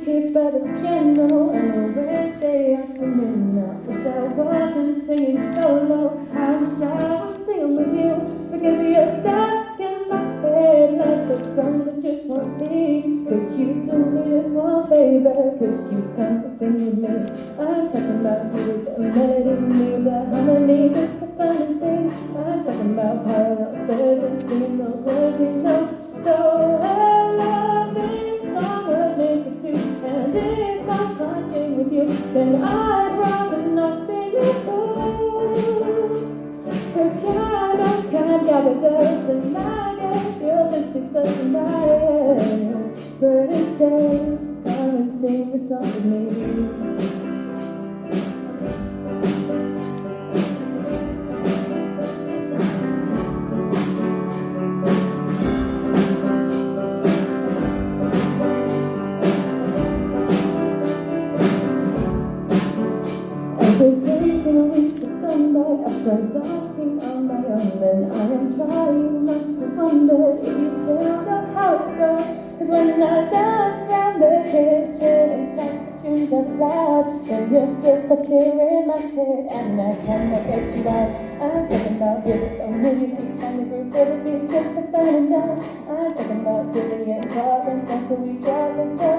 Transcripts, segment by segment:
Here by the piano on a Wednesday afternoon. I wish I wasn't singing solo. I wish I was singing with you, because you're stuck in my head like the song that just won't leave. Could you do me this one favor? Could you come and sing with me? I'm talking about you, the melody, me, the harmony, just to fun and sing. I'm talking about parallel thirds and singing those words we know. So I love this song was made for two, and if I can't sing with you, then I'd rather not sing at all. The piano can't gather dust, and I guess you'll just be stuck in my head. But instead, come and sing the song with me. The days and weeks have gone by, I've tried dancing on my own, and I am trying not to wonder if you still know how it goes. Cause when I dance round the kitchen and crack the tunes out loud, then you're still stuck here in my head, and I cannot get you out. I'm talking about rivers on your feet, and the groove for the beat, just to fun and dance. I'm talking about silly and cars and friends till we drive and go.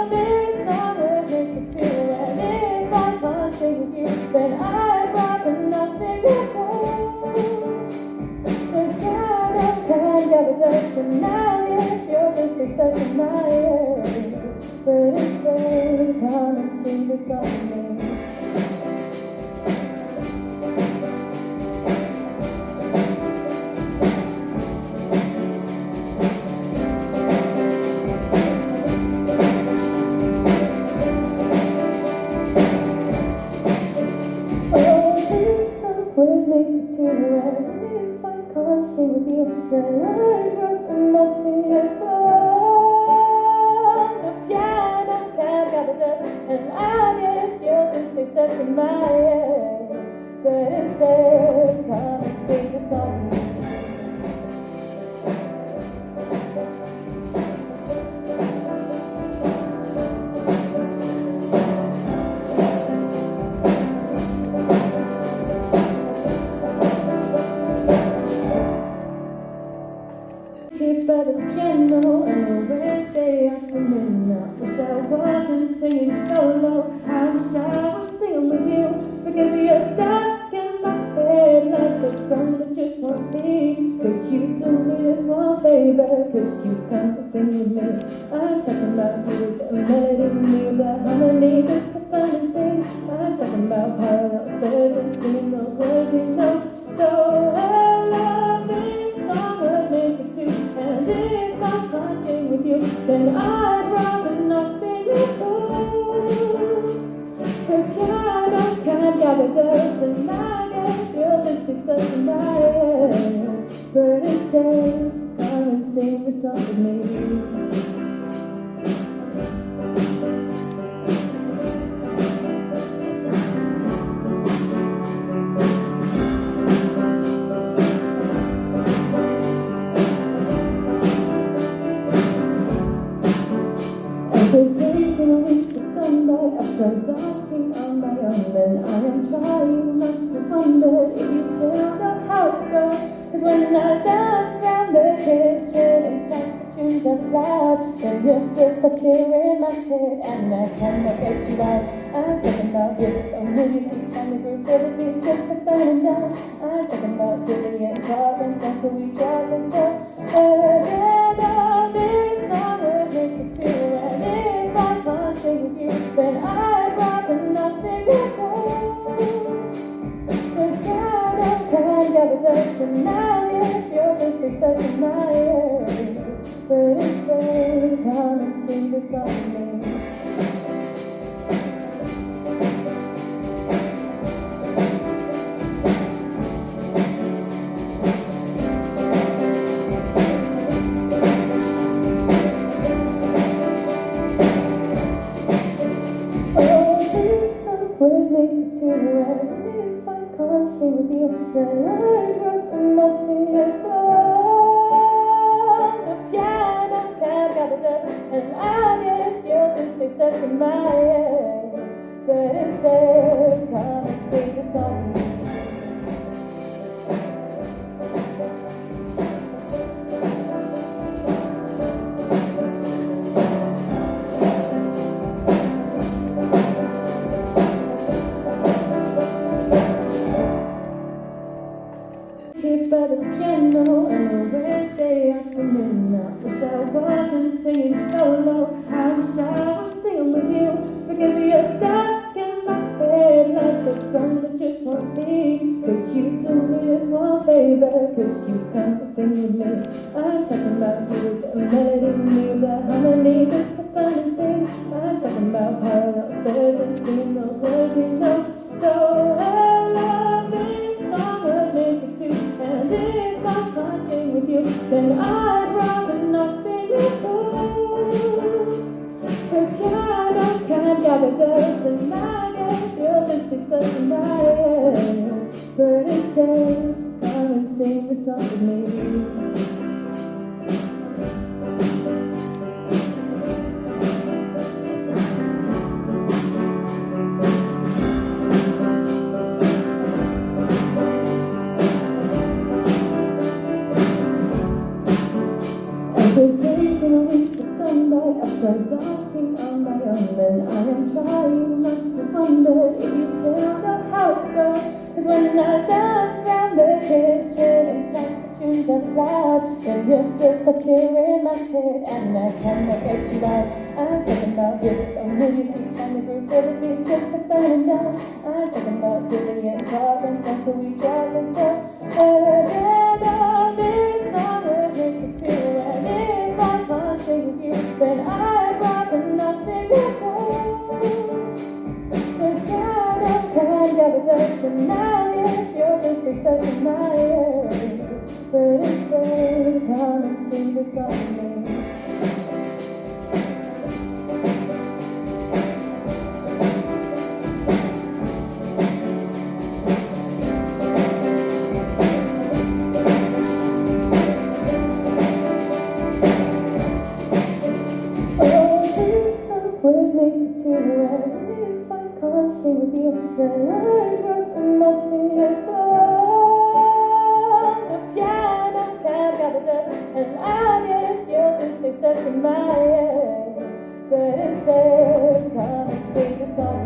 This song was made for two, and if I can't sing with you, then I'd rather not sing at all. The piano can't gather dust, and now yes, you're just stuck in my head. But instead, come and sing the song with me. Was made for two, and if I can't sing with you, then I'd rather not sing at all. The piano can't gather dust, and I guess you'll just stay stuck in my head. But instead, come and sing the song with me. Here by the piano on a Wednesday afternoon. I wish I wasn't singing solo. I wish I was singing with you, because you're stuck in my head like the song that just won't leave. Could you do me this one favor? Could you come and sing with me? I'm talking about you, the melody, me, the harmony, just to fun and sing. I'm talking about parallel thirds and singing those words we know. So I love this song was made for two, and if I can't sing with you, then I'd rather not sing at all. The piano can't gather dust, and I guess you'll just be stuck in my head. But instead, come and sing the song with me. The days and weeks have gone by, I've tried dancing on my own, and I am trying not to wonder if you still know how it goes. Cause when I dance round the kitchen and crack the tunes out loud, then you're still stuck here in my head, and I cannot get you out. I'm talking about rivers on your feet, and the groove for the beat, just to fun and dance. I'm talking about silly and cars and friends till we drive and go. This song was made for two, and if I can't sing with you, then I'd rather not sing at all. The piano can't gather dust, and now yes, you're just stuck in my head. But instead, come and sing the song with me. Was made for two, and if I can't sing with you, then I'd rather not sing at all. The piano can't gather dust, and I in my head, but instead come and sing the song. Here by the piano on a Wednesday afternoon, I wish I wasn't singing solo. I wish I was singing with you, because you're stuck in my head like a song that just won't be. Could you do me this one favor? Could you come and sing with me? I'm talking about you with the melody, me the harmony, just to fun and sing. I'm talking about parallel thirds and singing those words you know. So I love this song was made for two, and if I can't sing with you, then I'd rather not sing at all. The piano can't gather dust, and I guess you'll just be stuck in my head. But instead, come and sing the song with me. The days and weeks have gone by, I've tried dancing on my own, and I am trying not to wonder if you still know how it goes. Cause when I dance round the kitchen and clap the tunes out loud, then you're still stuck here in my head, and I cannot get you out. I'm talking about hips, don't move your feet, find the groove for the beat, just to fun and dance. I'm talking about sitting in cars and friends till we drive and go. This song was made for two, and if I can't sing with you, then I'd rather not sing at all. The piano can't gather dust, and now yes, you're just stuck in my head. But instead, come and sing the song with me. Was made for two, and if I can't sing with you, then I'd rather not sing at all. The piano can't gather dust, and I guess you'll just stay stuck in my head. But instead, come and sing the song.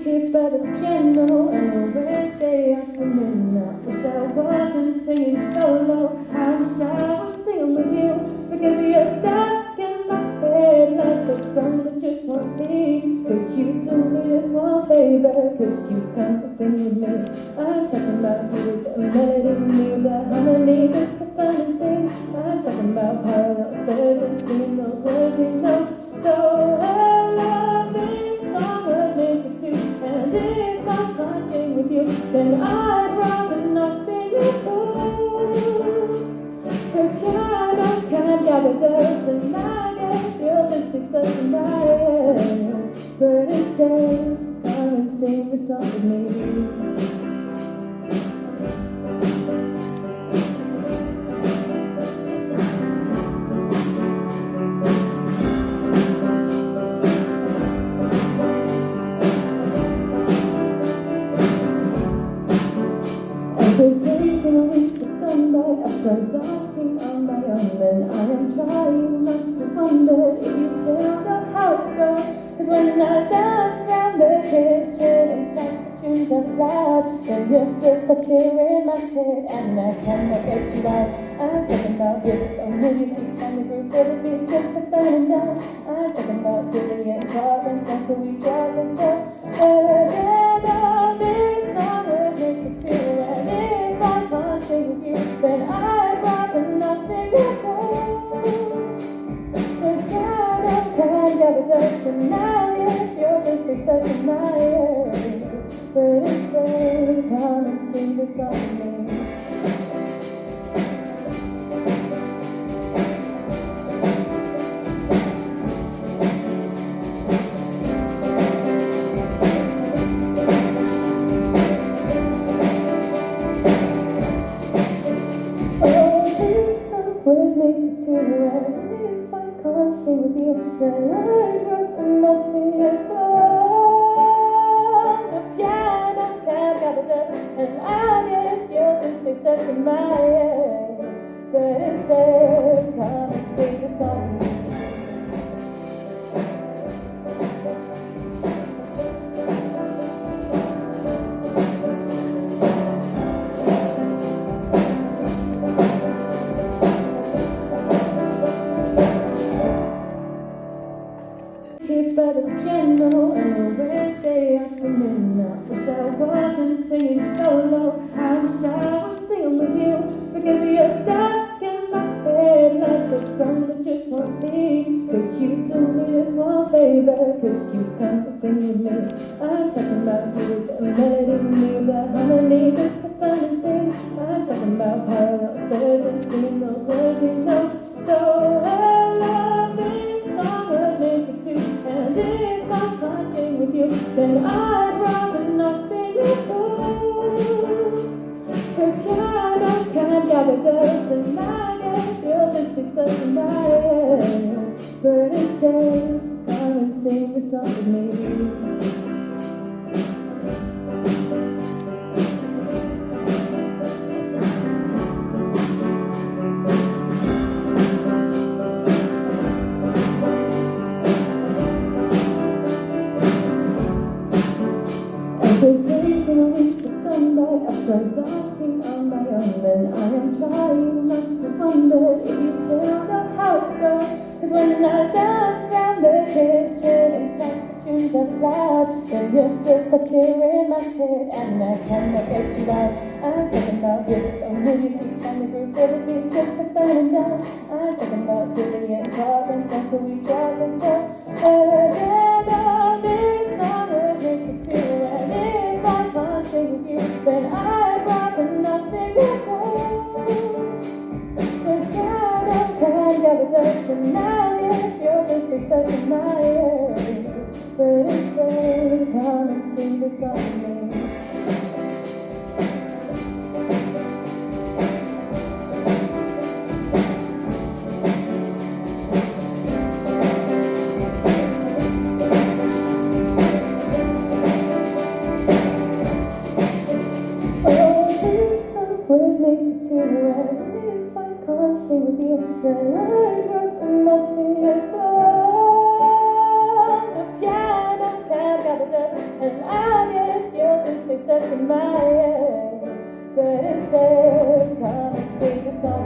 Here by the piano on a Wednesday afternoon, I wish I wasn't singing solo. I wish I was singing with you, because you're stuck in my head like a song that just won't be. Could you do me this one favor? Could you come and sing with me? I'm talking about you with the melody, me the harmony, just to fun and sing. I'm talking about parallel thirds and singing those words you know. So I love this song was made for two, and if I can't sing with you, then I'd rather not sing at all. The piano can't gather dust, and I guess you'll just be stuck in my head. But instead, come and sing the song with me. The days and weeks have gone by, I've tried dancing on my own, and I am trying not to wonder if you still know how it goes. Cause when I dance round the kitchen and clap the tunes out loud, then you're still stuck here in my head, and I cannot get you out. I'm talking about hips, don't move your feet, find the groove for the beat, just to fun and dance. I'm talking about sitting in cars and friends till we drive and go. This song was made for two, and if I can't sing with you, then I'd rather not sing at all. The piano can't gather dust, and now yes, you're just stuck in my head. But instead, come and sing the song with me. And if I can't sing with you, then I'd rather not sing at all. The piano can't gather dust, and I guess you're just accepting my head. But instead, come and sing a song. Hit by the piano on a Wednesday afternoon. I wish I wasn't singing solo. I wish I was singing with you, because you're stuck in my head like a song that just won't leave. Could you do me this one favor? Could you come and sing with me? I'm talking about you, the melody, me, the harmony, just to fun and sing. I'm talking about parallel thirds and singing those words you know. So I love this song was made for two. And if I can't sing with you, then I'd rather not sing at all. The piano can't gather dust, and I guess you'll just be stuck in my head. But instead, come and sing the song with me. As the days and weeks have gone by, I've tried dancing on my own, and I am trying not to wonder if you still know how it goes. Cause when I dance round the kitchen and crack the tunes up loud, then you're still stuck here in my head, and I cannot get you out. I'm talking about hips, don't move your feet on the groove for the beat, just to fun and dance. I'm talking about silly and cars and things that we drive and go. This song was made for two, and if I can't sing with you, then I'd rather not sing at all. The piano can't gather dust, and now yes, you're just a stuck in my head. But instead, come and sing the song with me. Was made for two, and if I can't sing with you, then I'd rather not sing at all. The piano can't gather dust, and I guess you're just accepting my head. But instead, come and sing a song.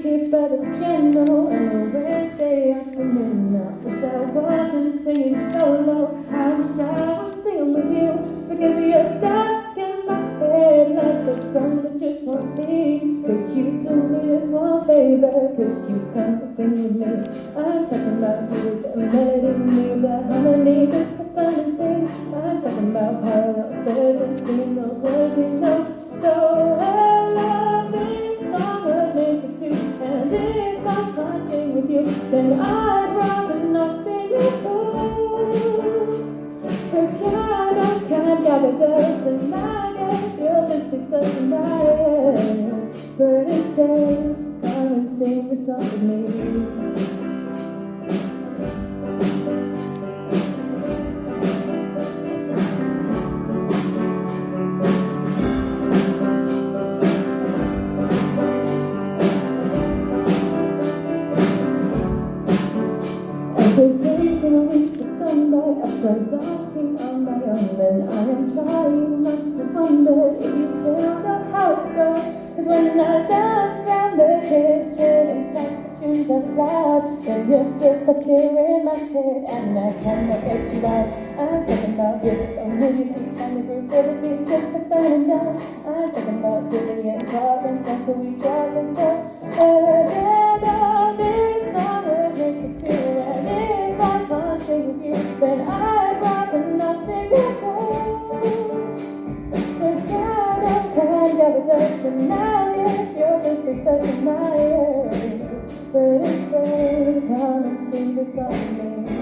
Hit by the piano on a Wednesday afternoon. I wish I wasn't singing solo. I wish I was singing with you, because you're stuck in my head like a song that just won't leave. Could you do me this one favor? Could you come and sing with me? I'm talking about you, the melody, me, the harmony, just to fun and sing. I'm talking about parallel thirds and singing those words you know. So I love this song was made for two, and if I can't sing with you, then I'd rather not sing at all. The piano can't gather dust, and I guess you'll just be stuck in my head. But instead, come and sing the song with me. The days and weeks have gone by, I've tried dancing on my own, and I am trying not to wonder if you still know how it goes. Cause when I dance round the kitchen and crack the tunes up loud, then you're still stuck here in my head, and I cannot get you out. I'm talking about hips, don't move your feet on the groove for the beat, just to fun and dance. I'm talking about silly and cars and things that we drive and go. This song was made for two, and if I can't sing with you, then I'd rather not sing at all. The piano can't gather dust, and now yes, you're just a stuck in my head. sing the song with me.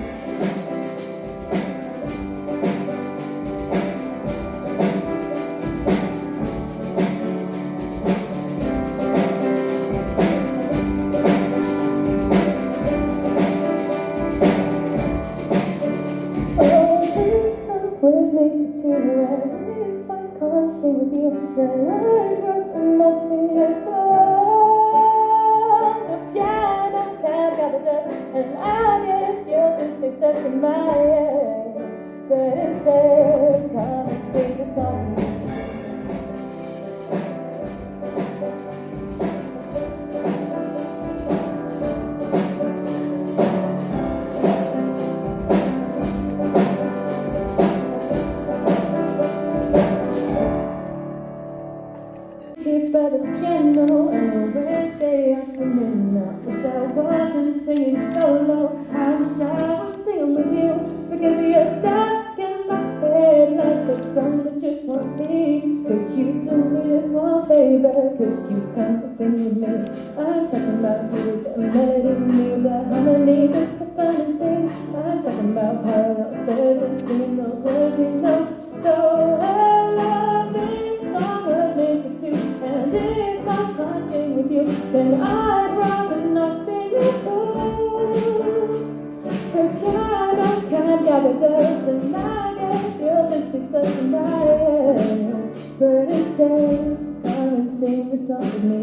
Always make it to right. If I can't sing with you, then I'd rather not sing at all. The piano can't got the dust, and I guess you're just accepting my head. But instead, come and sing a song. Here by the piano on a Wednesday afternoon, I wish I wasn't singing solo. I wish I was singing with you, because you're stuck in my head like a song that just won't be. Could you do me this one favor? Could you come and sing with me? I'm talking about you, the melody, me, the harmony, just to fun and sing. I'm talking about parallel thirds and singing those words we know. So I love this song was made for two. And if I can't sing with you, then I'd rather not sing at all. The piano can't gather dust, and I guess you'll just be stuck in my head. But instead, come and sing the song with me.